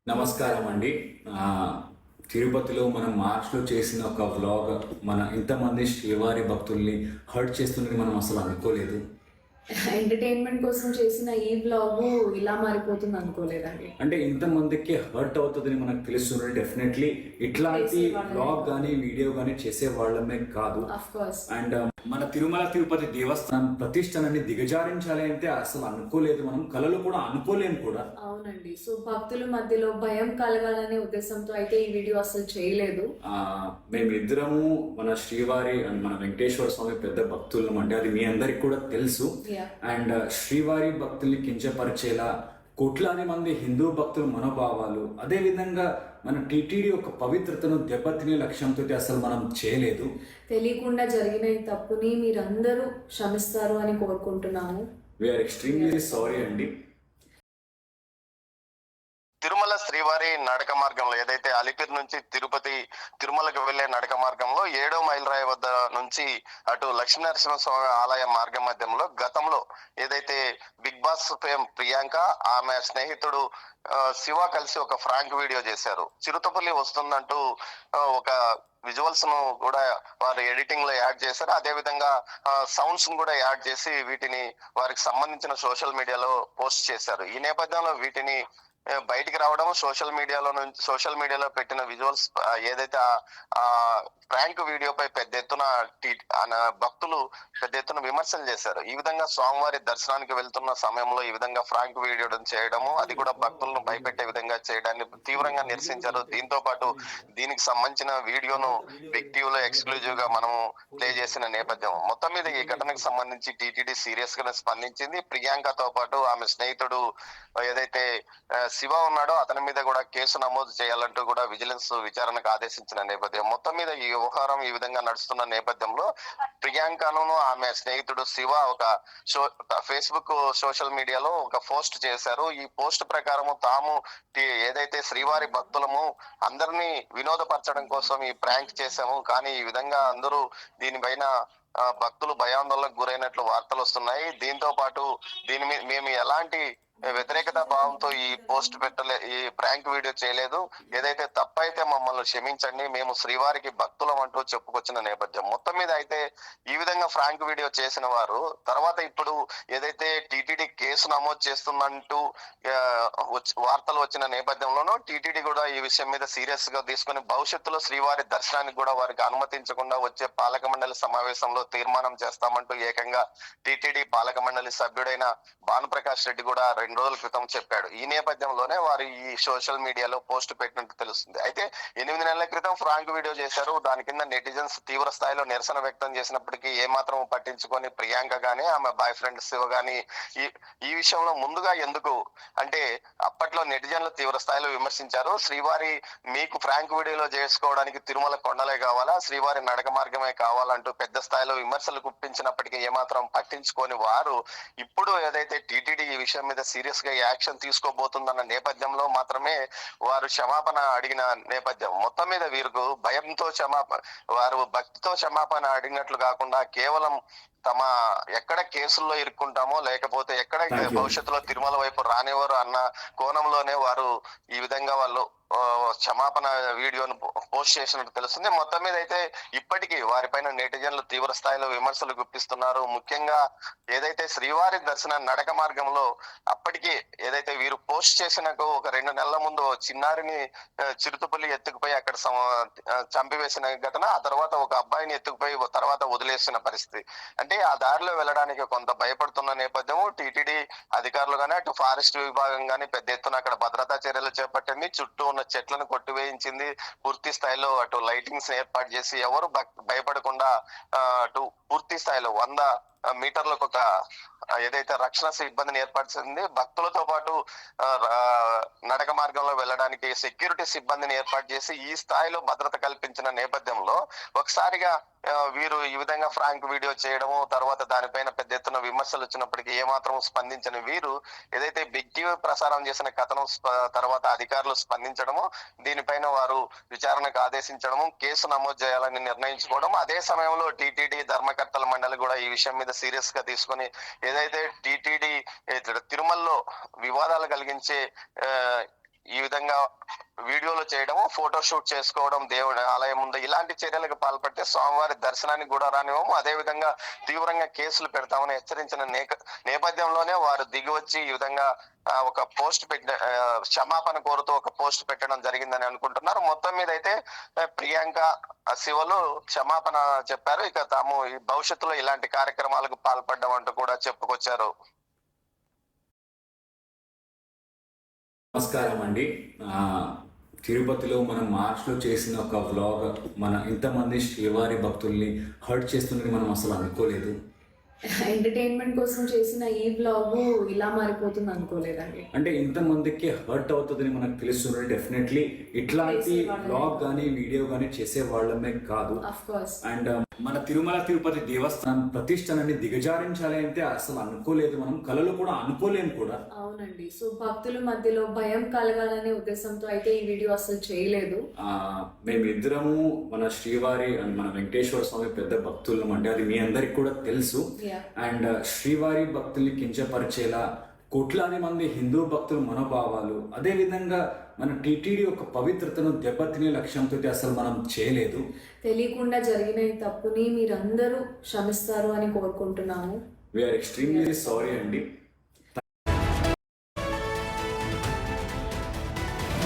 నమస్కారం అండి. తిరుపతిలో మనం మార్చ్లో చేసిన ఒక వ్లాగ్ మన ఇంతమంది శ్రీవారి భక్తుల్ని హర్ట్ చేస్తుందని మనం అసలు అనుకోలేదు. ఎంటర్టైన్మెంట్ కోసం చేసిన ఈ బ్లాగ్ ఇలా మారిపోతుంది అనుకోలేదండి. అంటే ఇంతమందికి హర్ట్ అవుతుందని మనకు తెలుస్తుంది. డెఫినెట్లీ ఇట్లాంటి బ్లాగ్ కానీ వీడియో కానీ చేసే వాళ్ళమే కాదు. అండ్ మన తిరుమల తిరుపతి దేవస్థానం ప్రతిష్టనని దిగజారించాలి అంటే అసలు అనుకోలేదు, మనం కళలు కూడా అనుకోలేము కూడా. అవునండి. సో భక్తుల మధ్యలో భయం కలగాలనే ఉద్దేశంతో అయితే ఈ వీడియో అసలు చేయలేదు. మేమిద్దరము మన శ్రీవారి అండ్ మన వెంకటేశ్వర స్వామి పెద్ద భక్తులం అంటే అది మీ అందరికి కూడా తెలుసు. అండ్ శ్రీవారి భక్తుల్ని కించపరిచేలా కోట్లాది మంది హిందూ భక్తుల మనోభావాలు, అదే విధంగా మన టీటీడీ యొక్క పవిత్రతను దెబ్బతినే లక్ష్యంతో అసలు మనం చేయలేదు. తెలియకుండా జరిగిన ఈ తప్పుని మీరందరూ క్షమిస్తారు అని కోరుకుంటున్నాము. వీఆర్ ఎక్స్ట్రీమ్లీ సారీ అండి. తిరుమల శ్రీవారి నడక మార్గంలో ఏదైతే అలిపిరి నుంచి తిరుమలకు వెళ్లే నడక మార్గంలో 7వ మైల్ రాయి వద్ద నుంచి అటు లక్ష్మీనరసింహస్వామి ఆలయ మార్గ మధ్యంలో గతంలో ఏదైతే బిగ్ బాస్ ఫేమ్ ప్రియాంక ఆమె స్నేహితుడు శివ కలిసి ఒక ఫ్రాంక్ వీడియో చేశారు. చిరుతపల్లి వస్తుందంటూ ఒక విజువల్స్ ను కూడా వారు ఎడిటింగ్ లో యాడ్ చేశారు. అదే విధంగా సౌండ్స్ ను కూడా యాడ్ చేసి వీటిని వారికి సంబంధించిన సోషల్ మీడియాలో పోస్ట్ చేశారు. ఈ నేపథ్యంలో వీటిని బయటికి రావడం, సోషల్ మీడియాలో పెట్టిన విజువల్స్ ఏదైతే ఆ ప్రాంక్ వీడియోపై పెద్ద ఎత్తున భక్తులు పెద్ద ఎత్తున విమర్శలు చేశారు. ఈ విధంగా స్వామివారి దర్శనానికి వెళ్తున్న సమయంలో ఈ విధంగా ఫ్రాంక్ వీడియో చేయడము, అది కూడా భక్తులను భయపెట్టే విధంగా చేయడాన్ని తీవ్రంగా నిరసించారు. దీంతో పాటు దీనికి సంబంధించిన వీడియోను బిగ్ టీవీలో ఎక్స్క్లూజివ్ గా మనము ప్లే చేసిన నేపథ్యం. మొత్తం మీద ఈ ఘటనకు సంబంధించి టీటీడీ సీరియస్ గా స్పందించింది. ప్రియాంకతో పాటు ఆమె స్నేహితుడు ఏదైతే శివ ఉన్నాడో అతని మీద కూడా కేసు నమోదు చేయాలంటూ కూడా విజిలెన్స్ విచారణకు ఆదేశించిన నేపథ్యం. మొత్తం మీద ఈ వ్యవహారం ఈ విధంగా నడుస్తున్న నేపథ్యంలో ప్రియాంకను ఆమె స్నేహితుడు శివ ఒక ఫేస్బుక్ సోషల్ మీడియాలో ఒక పోస్ట్ చేశారు. ఈ పోస్ట్ ప్రకారము తాము ఏదైతే శ్రీవారి భక్తులము అందరినీ వినోదపరచడం కోసం ఈ ప్రాంక్ చేశాము, కానీ ఈ విధంగా అందరూ దీనిపైన భక్తులు భయాందోళనకు గురైనట్లు వార్తలు వస్తున్నాయి. దీంతో పాటు దీని మీద మేము ఎలాంటి వ్యతిరేకత భావంతో ఈ పోస్ట్ ఈ ప్రాంక్ వీడియో చేయలేదు, ఏదైతే తప్పైతే మమ్మల్ని క్షమించండి, మేము శ్రీవారికి భక్తులం అంటూ చెప్పుకొచ్చిన నేపథ్యం. మొత్తం మీద అయితే ఈ విధంగా ఫ్రాంక్ వీడియో చేసిన వారు తర్వాత ఇప్పుడు ఏదైతే టీటీడీ కేసు నమోదు చేస్తుందంటూ వార్తలు వచ్చిన నేపథ్యంలోనూ టీటీడీ కూడా ఈ విషయం మీద సీరియస్ గా తీసుకుని భవిష్యత్తులో శ్రీవారి దర్శనానికి కూడా వారికి అనుమతించకుండా వచ్చే పాలక మండలి సమావేశంలో తీర్మానం చేస్తామంటూ ఏకంగా టీటీడీ పాలక మండలి సభ్యుడైన భానుప్రకాష్ రెడ్డి కూడా 2 రోజుల క్రితం చెప్పాడు. ఈ నేపథ్యంలోనే వారు ఈ సోషల్ మీడియాలో పోస్ట్ పెట్టినట్టు తెలుస్తుంది. అయితే 8 నెలల క్రితం ఫ్రాంక్ వీడియో చేశారు. దాని కింద నెటిజన్స్ తీవ్ర స్థాయిలో నిరసన వ్యక్తం చేసినప్పటికీ ఏమాత్రం పట్టించుకొని ప్రియాంక గానీ ఆమె బాయ్ ఫ్రెండ్ శివ గానీ ఈ విషయంలో ముందుగా ఎందుకు అంటే అప్పట్లో నెటిజన్లు తీవ్ర స్థాయిలో విమర్శించారు. శ్రీవారి మీకు ఫ్రాంక్ వీడియోలో చేసుకోవడానికి తిరుమల కొండలే కావాలా, శ్రీవారి నడక మార్గమే కావాలంటూ పెద్ద స్థాయిలో విమర్శలు గుప్పించినప్పటికీ ఏమాత్రం పట్టించుకొని వారు ఇప్పుడు ఏదైతే టీటీడీ ఈ విషయం మీద సీరియస్ గా యాక్షన్ తీసుకోబోతుందన్న నేపథ్యంలో మాత్రమే వారు క్షమాపణ అడిగిన నేపథ్యం. మొత్తం మీద వీరికి భయంతో వారు భక్తితో క్షమాపణ అడిగినట్లు కాకుండా కేవలం తమ ఎక్కడ కేసుల్లో ఇరుక్కుంటామో లేకపోతే ఎక్కడ భవిష్యత్తులో తిరుమల వైపు రానివారు అన్న కోణంలోనే వారు ఈ విధంగా వాళ్ళు క్షమాపణ వీడియోను పోస్ట్ చేసినట్టు తెలుస్తుంది. మొత్తం మీద అయితే ఇప్పటికీ వారిపైన నెటిజన్లు తీవ్ర స్థాయిలో విమర్శలు గుప్పిస్తున్నారు. ముఖ్యంగా ఏదైతే శ్రీవారి దర్శన నడక మార్గంలో అప్పటికి ఏదైతే వీరు పోస్ట్ చేసిన ఒక 2 నెలల ముందు చిన్నారిని చిరుతపల్లి ఎత్తుకుపోయి అక్కడ చంపివేసిన ఘటన, ఆ తర్వాత ఒక అబ్బాయిని ఎత్తుకుపోయి తర్వాత వదిలేసిన పరిస్థితి. అంటే ఆ దారిలో వెళ్ళడానికి కొంత భయపడుతున్న నేపథ్యం టీటీడీ అధికారులు గానీ అటు ఫారెస్ట్ విభాగం గానీ పెద్ద ఎత్తున అక్కడ భద్రతా చర్యలు చేపట్టింది. చుట్టూ ఉన్న చెట్లను కొట్టివేయించింది. పూర్తి స్థాయిలో అటు లైటింగ్స్ ఏర్పాటు చేసి ఎవరు భయపడకుండా అటు పూర్తి స్థాయిలో 100 మీటర్లకు ఒక ఏదైతే రక్షణ సిబ్బందిని ఏర్పరిచింది. భక్తులతో పాటు నడక మార్గంలో వెళ్ళడానికి సెక్యూరిటీ సిబ్బందిని ఏర్పాటు చేసి ఈ స్థాయిలో భద్రత కల్పించిన నేపథ్యంలో ఒకసారిగా వీరు ఈ విధంగా ఫ్రాంక్ వీడియో చేయడము, తర్వాత దానిపైన పెద్ద ఎత్తున విమర్శలు వచ్చినప్పటికీ ఏమాత్రం స్పందించని వీరు ఏదైతే బిగ్ టీవీ ప్రసారం చేసిన కథనం తర్వాత అధికారులు స్పందించడము, దీనిపైన వారు విచారణకు ఆదేశించడము, కేసు నమోదు చేయాలని నిర్ణయించుకోవడం. అదే సమయంలో టీటీడీ ధర్మకర్తల మండలి కూడా ఈ విషయం మీద సీరియస్ గా తీసుకొని ఏదైతే టీటీడీ తిరుమలలో వివాదాలు కలిగించే ఈ విధంగా వీడియోలు చేయడం, ఫోటో షూట్ చేసుకోవడం, దేవుడి ఆలయం ముందు ఇలాంటి చర్యలకు పాల్పడితే స్వామివారి దర్శనానికి కూడా రానివ్వము, అదే విధంగా తీవ్రంగా కేసులు పెడతామని హెచ్చరించిన నేపథ్యంలోనే వారు దిగి వచ్చి ఈ విధంగా ఒక పోస్ట్ క్షమాపణ కోరుతూ ఒక పోస్ట్ పెట్టడం జరిగిందని అనుకుంటున్నారు. మొత్తం మీద అయితే ప్రియాంక శివలు క్షమాపణ చెప్పారు. ఇక తాము ఈ భవిష్యత్తులో ఇలాంటి కార్యక్రమాలకు పాల్పడ్డం అంటూ కూడా చెప్పుకొచ్చారు. నమస్కారం అండి. తిరుపతిలో మనం మార్చ్లో చేసిన ఒక వ్లాగ్ మన ఇంతమంది శ్రీవారి భక్తుల్ని హర్ట్ చేస్తుందని మనం అసలు అనుకోలేదు. ఎంటర్టైన్మెంట్ కోసం చేసిన ఈ బ్లాగ్ ఇలా మారిపోతుంది అనుకోలేదండి. అంటే ఇంతమందికి హర్ట్ అవుతుందని మనకు తెలుస్తుంది. డెఫినెట్లీ ఇట్లాంటి బ్లాగ్ కానీ వీడియో కానీ చేసే వాళ్ళమే కాదు. అండ్ మన తిరుమల తిరుపతి దేవస్థానం ప్రతిష్టనని దిగజారించాలి అంటే అసలు అనుకోలేదు, మనం కళలు కూడా అనుకోలేము కూడా. అవునండి. సో భక్తుల మధ్యలో భయం కలగాలనే ఉద్దేశంతో అయితే ఈ వీడియో అసలు చేయలేదు. మేమిద్దరము మన శ్రీవారి అండ్ మన వెంకటేశ్వర స్వామి పెద్ద భక్తులం అంటే అది మీ అందరికి కూడా తెలుసు. అండ్ శ్రీవారి భక్తుల్ని కించపరిచేలా కోట్లాది మంది హిందూ భక్తుల మనోభావాలు, అదే విధంగా మన టీటీడీ యొక్క పవిత్రతను దెబ్బతినే లక్ష్యంతో అసలు మనం చేయలేదు. తెలియకుండా జరిగిన ఈ తప్పుని మీరందరూ క్షమిస్తారు అని కోరుకుంటున్నాము. వీఆర్ ఎక్స్ట్రీమ్లీ సారీ అండి.